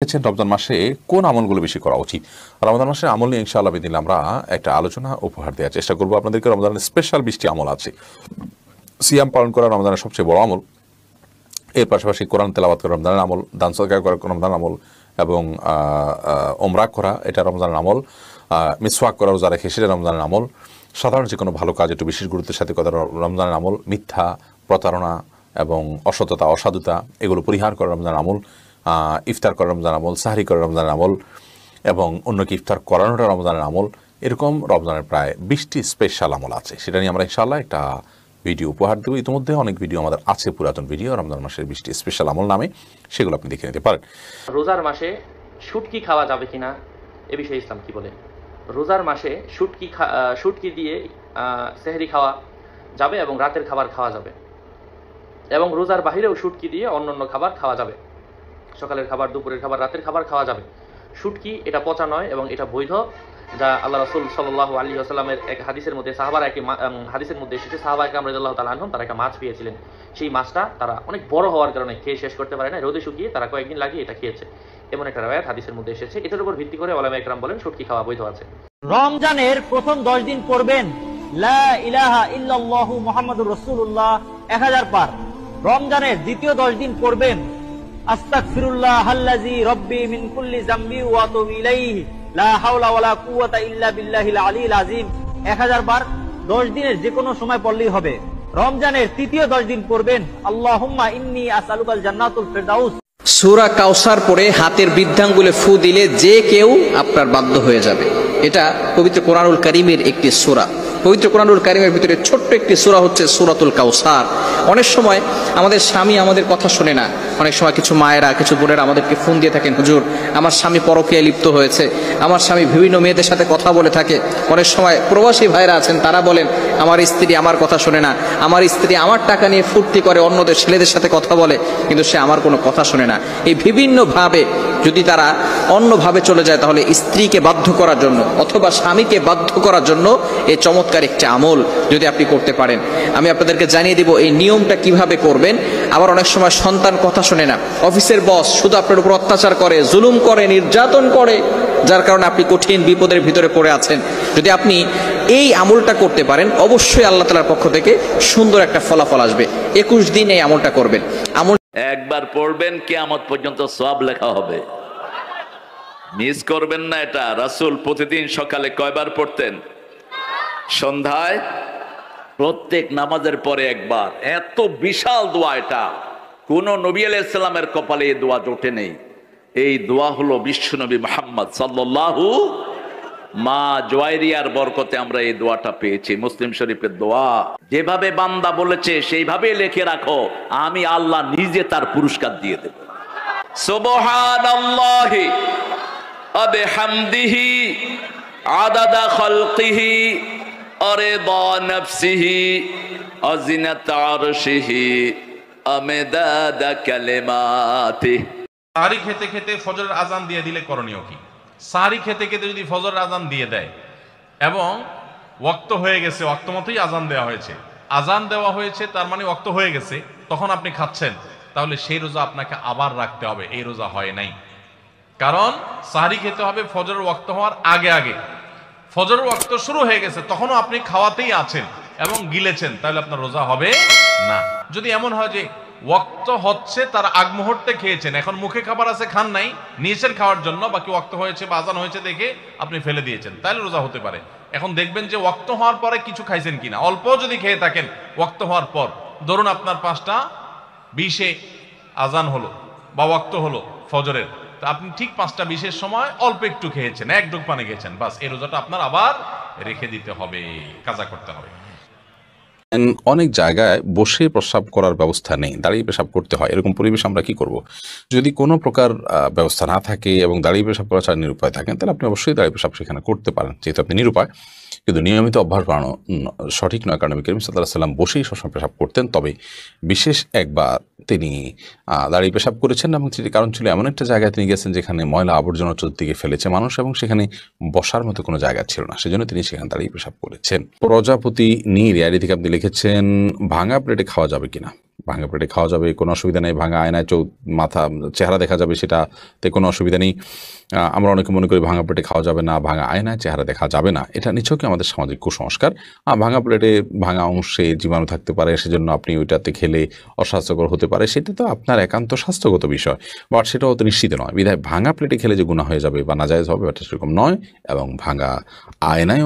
রমজান মাসে কোন আমলগুলো বেশি করা উচিত? রমজান মাসের আমল নিয়ে ইনশাআল্লাহ বিদিন আমরা একটা আলোচনা উপহার দেওয়ার চেষ্টা করবো আপনাদেরকে। রমজানের স্পেশাল 20টি আমল আছে। সিয়াম পালন করা রমজানের সবচেয়ে বড় আমল। এর পাশাপাশি কোরআন তেলাওয়াত করা রমজানের আমল, দান সদকা করা রমজানের আমল, এবং ওমরা করা এটা রমজানের আমল, মিসওয়াক করা রোজা রেখে সেটা রমজানের আমল, সাধারণ যে কোনো ভালো কাজ একটু বিশেষ গুরুত্বের সাথে করা রমজানের আমল, মিথ্যা, প্রতারণা এবং অসততা, অসাধুতা এগুলো পরিহার করা রমজানের আমল, ইফতার করা রমজান আমল, সাহরি করা রমজানের আমল এবং অন্যকে ইফতার করানোটা রমজানের আমল। এরকম রমজানের প্রায় 20টি স্পেশাল আমল আছে। সেটা নিয়ে আমরা ইনশাআল্লাহ একটা ভিডিও উপহার দেবো। ইতিমধ্যে অনেক ভিডিও আমাদের আছে, পুরাতন ভিডিও রমজান মাসের 20টি স্পেশাল আমল নামে, সেগুলো আপনি দেখে নিতে পারেন। রোজার মাসে শুটকি খাওয়া যাবে কিনা এ বিষয়ে ইসলাম কি বলে? রোজার মাসে শুটকি দিয়ে সেহরি খাওয়া যাবে এবং রাতের খাবার খাওয়া যাবে, এবং রোজার বাহিরেও শুটকি দিয়ে অন্যান্য খাবার খাওয়া যাবে। সকালের খাবার, দুপুরের খাবার, রাতের খাবার খাওয়া যাবে। শুটকি এটা পচা নয় এবং এটা বৈধ, যা আল্লাহ রাসূল সাল্লাল্লাহু আলাইহি ওয়াসাল্লামের এক হাদিসের মধ্যে হাদিসের মধ্যে এসেছে। সাহাবা একরাম রাদিয়াল্লাহু তাআলা আনহুম তারা একটা মাছ পেয়েছিলেন। সেই মাছটা তারা অনেক বড় হওয়ার কারণে খেয়ে শেষ করতে পারে না, রোদে শুকিয়ে তারা কয়েকদিন লাগিয়ে এটা খেয়েছে, এমন একটা রাওয়ায়াত হাদিসের মধ্যে এসেছে। এটার উপর ভিত্তি করে উলামা একরাম বলেন শুটকি খাওয়া বৈধ আছে। রমজানের প্রথম 10 দিন পড়বেন লা ইলাহা ইল্লাল্লাহু মুহাম্মাদুর রাসূলুল্লাহ 1000 বার। রমজানের দ্বিতীয় 10 দিন পড়বেন আস্তাগফিরুল্লাহাল্লাযী রব্বি মিন কুল্লি যামবি ওয়া আতুবু ইলাইহি লা হাওলা ওয়ালা কুওয়াতা ইল্লা বিল্লাহিল আলিয়্যিল আযীম 1000 বার। 10 দিনের যে কোনো সময় পড়লেই হবে। রমজানের তৃতীয় 10 দিন পড়বেন আল্লাহুম্মা ইন্নী আসআলুকাল জান্নাতুল ফিরদাউস। সূরা কাউসার পড়ে হাতের বৃদ্ধাঙ্গুলে ফু দিলে যে কেউ আপনার বাধ্য হয়ে যাবে। এটা পবিত্র কোরআনুল কারীমের একটি সূরা। পবিত্র কোরআনুল কারীমের ভিতরে ছোট্ট একটি সূরা হচ্ছে সূরাতুল কাউসার। অনেক সময় আমাদের স্বামী আমাদের কথা শোনে না। অনেক সময় কিছু মায়েরা, কিছু বোনেরা আমাদেরকে ফোন দিয়ে থাকেন, হুজুর আমার স্বামী পরকীয়ায় লিপ্ত হয়েছে, আমার স্বামী বিভিন্ন মেয়েদের সাথে কথা বলে থাকে। অনেক সময় প্রবাসী ভাইরা আছেন, তারা বলেন আমার স্ত্রী আমার কথা শোনে না, আমার স্ত্রী আমার টাকা নিয়ে ফুর্তি করে অন্যদের ছেলেদের সাথে কথা বলে, কিন্তু সে আমার কোনো কথা শোনে না। এই বিভিন্নভাবে যদি তারা অন্যভাবে চলে যায়, তাহলে স্ত্রীকে বাধ্য করার জন্য অথবা স্বামীকে বাধ্য করার জন্য এই চমৎকার একটি আমল যদি আপনি করতে পারেন, আমি আপনাদেরকে জানিয়ে দিব এই নিয়মটা কিভাবে করবেন। আবার অনেক সময় সন্তান কথা শোনে না, অফিসের বস শুধু আপনার উপর অত্যাচার করে, জুলুম করে, নির্যাতন করে, যার কারণে আপনি কঠিন বিপদের ভিতরে পড়ে আছেন। যদি আপনি এই আমলটা করতে পারেন, অবশ্যই আল্লাহ তাআলার পক্ষ থেকে সুন্দর একটা ফলাফল আসবে। 21 দিন এই আমলটা করবেন। আমল একবার পড়বেন, কিয়ামত পর্যন্ত সওয়াব লেখা হবে। মিস করবেন না এটা। রাসূল প্রতিদিন সকালে কয়বার পড়তেন? সন্ধ্যায়, প্রত্যেক নামাজের পরে একবার। এত বিশাল দোয়া এটা, কোন নবী আলাইহিস সালামের কপালে এই দোয়া জোটে নেই। এই দোয়া হলো বিশ্বনবী মুহাম্মদ সাল্লাল্লাহু মা জুয়াইরিয়ার বরকতে আমরা এই দোয়াটা পেয়েছি। মুসলিম শরীফের দোয়া। যেভাবে বান্দা বলেছে সেইভাবে লিখে রাখো, আমি আল্লাহ নিজে তার পুরস্কার দিয়ে দেব। সুবহানাল্লাহি ওয়া বিহামদিহি আদাদা খালকিহি আরিদা নাফসিহি আযিনাতা আরশিহি আমিদাদা কালিমাতিহি। সাহরি খেতে খেতে ফজরের আজান দিয়ে দিলে করণীয় কি? সাহরি খেতে খেতে যদি ফজরের আজান দিয়ে দেয় এবং ওয়াক্ত হয়ে গেছে, ওয়াক্ত মতোই আজান দেওয়া হয়েছে, আজান দেওয়া হয়েছে তার মানে ওয়াক্ত হয়ে গেছে, তখন আপনি খাচ্ছেন, তাহলে সেই রোজা আপনাকে আবার রাখতে হবে। এই রোজা হয় নাই। কারণ সাহরি খেতে হবে ফজরের ওয়াক্ত হওয়ার আগে আগে। ফজরের ওয়াক্ত শুরু হয়ে গেছে, তখনও আপনি খাওয়াতেই আছেন এবং গিলেছেন, তাহলে আপনার রোজা হবে না। যদি এমন হয় যে ওয়াক্ত হচ্ছে তার আগ মুহূর্তে খেয়েছেন, এখন মুখে খাবার আছে, খান নাই, নিয়েছেন খাওয়ার জন্য, বাকি ওয়াক্ত হয়েছে বা আজান হয়েছে দেখে আপনি ফেলে দিয়েছেন, তাহলে রোজা হতে পারে। এখন দেখবেন যে ওয়াক্ত হওয়ার পরে কিছু খাইছেন কিনা। অল্প যদি খেয়ে থাকেন ওয়াক্ত হওয়ার পর, ধরুন আপনার 5:20 আজান হলো বা ওয়াক্ত হলো ফজরের, তো আপনি ঠিক 5:20 সময় অল্প একটু খেয়েছেন, এক ঢোক পানি খেয়েছেন, বাস এই রোজাটা আপনার আবার রেখে দিতে হবে, কাজা করতে হবে। অনেক জায়গায় বসে প্রস্রাব করার ব্যবস্থা নেই, দাঁড়িয়ে পেশাব করতে হয়। এরকম পরিবেশ আমরা কি করব? যদি কোনো প্রকার ব্যবস্থা না থাকে এবং দাঁড়িয়ে পেশাব করা ছাড়া নিরুপায় থাকেন, তাহলে আপনি অবশ্যই দাঁড়িয়ে পেশাব সেখানে করতে পারেন, যেহেতু আপনি নিরুপায়। কিন্তু নিয়মিত অভ্যাস বাড়ানো সঠিক নয়, কারণ নবী করিম সাল্লাল্লাহু আলাইহি ওয়াসাল্লাম বসেই সবসময় পেশাব করতেন। তবে বিশেষ একবার তিনি দাঁড়িয়ে পেশাব করেছেন, এবং সেটি কারণ ছিল এমন একটা জায়গায় তিনি গেছেন যেখানে ময়লা আবর্জনা চতুর্দিকে ফেলেছে মানুষ, এবং সেখানে বসার মতো কোনো জায়গা ছিল না, সেজন্য তিনি সেখানে দাঁড়িয়ে পেশাব করেছেন। প্রজাপতি নীর ইয়ারি থেকে আপনি লিখেছেন, ভাঙা প্লেটে খাওয়া যাবে কিনা? ভাঙা প্লেটে খাওয়া যাবে, কোনো অসুবিধা নেই। ভাঙা আয়নায় মাথা চেহারা দেখা যাবে, সেটাতে কোনো অসুবিধা নেই। আমরা অনেকে মনে করি ভাঙা প্লেটে খাওয়া যাবে না, ভাঙা আয়নায় চেহারা দেখা যাবে না। এটা নিছকই আমাদের সামাজিক কুসংস্কার। ভাঙা প্লেটে ভাঙা অংশে জীবাণু থাকতে পারে, সেজন্য আপনি ওইটাতে খেলে অস্বাস্থ্যকর হতে পারে, সেটা তো আপনার একান্ত স্বাস্থ্যগত বিষয়, বাট সেটাও তো নিশ্চিত নয়। বিধায় ভাঙা প্লেটে খেলে যে গুনাহ হয়ে যাবে বা নাজায়েজ হবে, এটা সেরকম নয়। এবং ভাঙা আয়নায়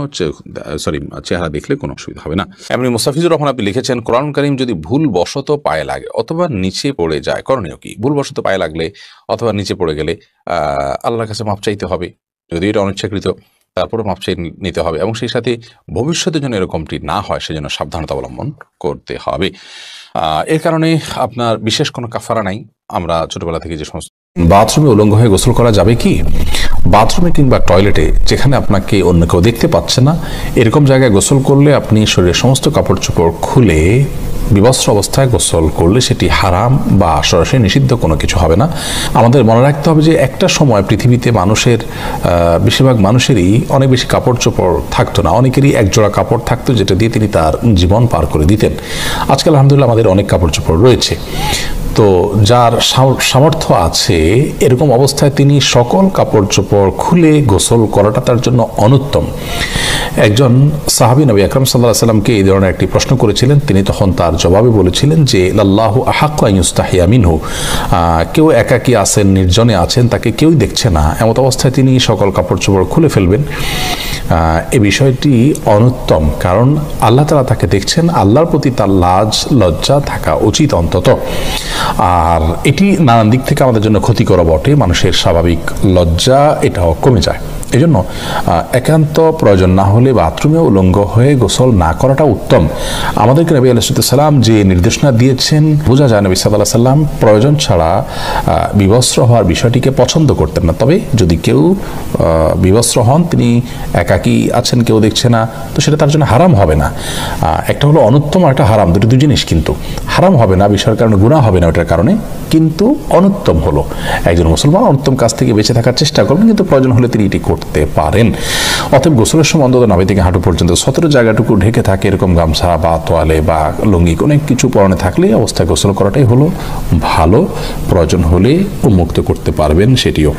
চেহারা দেখলে কোনো অসুবিধা হবে না। এমনি মুস্তাফিজুর রহমান আপনি লিখেছেন, কোরআন কারীম যদি ভুলবশত পায়ে লাগে অথবা নিচে পড়ে যায়, করণীয় কি? ভুলবশত পায়ে লাগলে অথবা নিচে পড়ে গেলে আল্লাহর কাছে মাপ চাইতে হবে, যদি এটা অনিচ্ছাকৃত, তারপরে মাপ চাই নিতে হবে, এবং সেই সাথে ভবিষ্যতে যেন এরকমটি না হয় সেজন্য সাবধানতা অবলম্বন করতে হবে। এর কারণে আপনার বিশেষ কোনো কাফারা নাই। আমরা ছোটবেলা থেকে যে সমস্ত বাথরুমে উলঙ্গ হয়ে গোসল করা যাবে কি? বাথরুমে কিংবা টয়লেটে যেখানে আপনাকে অন্য কেউ দেখতে পাচ্ছে না, এরকম জায়গায় গোসল করলে আপনি শরীরের সমস্ত কাপড় চোপড় খুলে বিবস্ত্র অবস্থায় গোসল করলে সেটি হারাম বা সরাসরি নিষিদ্ধ কোনো কিছু হবে না। আমাদের মনে রাখতে হবে যে একটা সময় পৃথিবীতে মানুষের বেশিরভাগ মানুষেরই অনেক বেশি কাপড় চোপড় থাকতো না, অনেকেরই একজোড়া কাপড় থাকতো যেটা দিয়ে তিনি তার জীবন পার করে দিতেন। আজকাল আলহামদুলিল্লাহ আমাদের অনেক কাপড় চোপড় রয়েছে। তো যার সামর্থ্য আছে এরকম অবস্থায় তিনি সকল কাপড় চোপড় খুলে গোসল করাটা তার জন্য অনুত্তম। একজন সাহাবী নবী আকরাম সাল্লাল্লাহু আলাইহি ওয়াসাল্লামকে এই ধরনের একটি প্রশ্ন করেছিলেন, তিনি তখন তার জবাবে বলেছিলেন যে লাল্লাহু আহাক্কু আন ইউস্তাহিয়া মিনহু, কেউ একাকী আছেন, নির্জনে আছেন, তাকে কেউই দেখছে না, এমত অবস্থায় তিনি সকল কাপড় চোপড় খুলে ফেলবেন। এই বিষয়টি অনুত্তম, কারণ আল্লাহ তাআলা তাকে দেখছেন, আল্লাহর প্রতি তার লাজ লজ্জা থাকা উচিত অন্তত। আর এটি নানান দিক থেকে আমাদের জন্য ক্ষতিকর বটে, মানুষের স্বাভাবিক লজ্জা এটাও কমে যায়। এই জন্য একান্ত প্রয়োজন না হলে বাথরুমে উলঙ্গ হয়ে গোসল না করাটা উত্তম। আমাদেরকে নবী আলাইহিস সালাম যে নির্দেশনা দিয়েছেন, বোঝা যায় নবী সাল্লাল্লাহু আলাইহি সাল্লাম প্রয়োজন ছাড়া বিবস্ত্র হওয়ার বিষয়টিকে পছন্দ করতেন না। তবে যদি কেউ বিবস্ত্র হন, তিনি একাকী আছেন, কেউ দেখছে না, তো সেটা তার জন্য হারাম হবে না। একটা হলো অনুত্তম আর একটা হারাম, দুটো দুই জিনিস। কিন্তু হারাম হবে না বিষয়ের কারণে, গুনাহ হবে না ওটার কারণে, কিন্তু অনুত্তম হলো একজন মুসলমান অনুত্তম কাজ থেকে বেঁচে থাকার চেষ্টা করবেন, কিন্তু প্রয়োজন হলে তিনি এটি করতে পারেন। অতএব গোসলের সময় অন্তত নাভি থেকে হাঁটু পর্যন্ত সতেরো জায়গাটুকু ঢেকে থাকে এরকম গামছা বা তোয়ালে বা লুঙ্গি অনেক কিছু পরনে থাকলে অবস্থায় গোসল করাটাই হলো ভালো। প্রয়োজন হলে উন্মুক্ত করতে পারবেন সেটিও।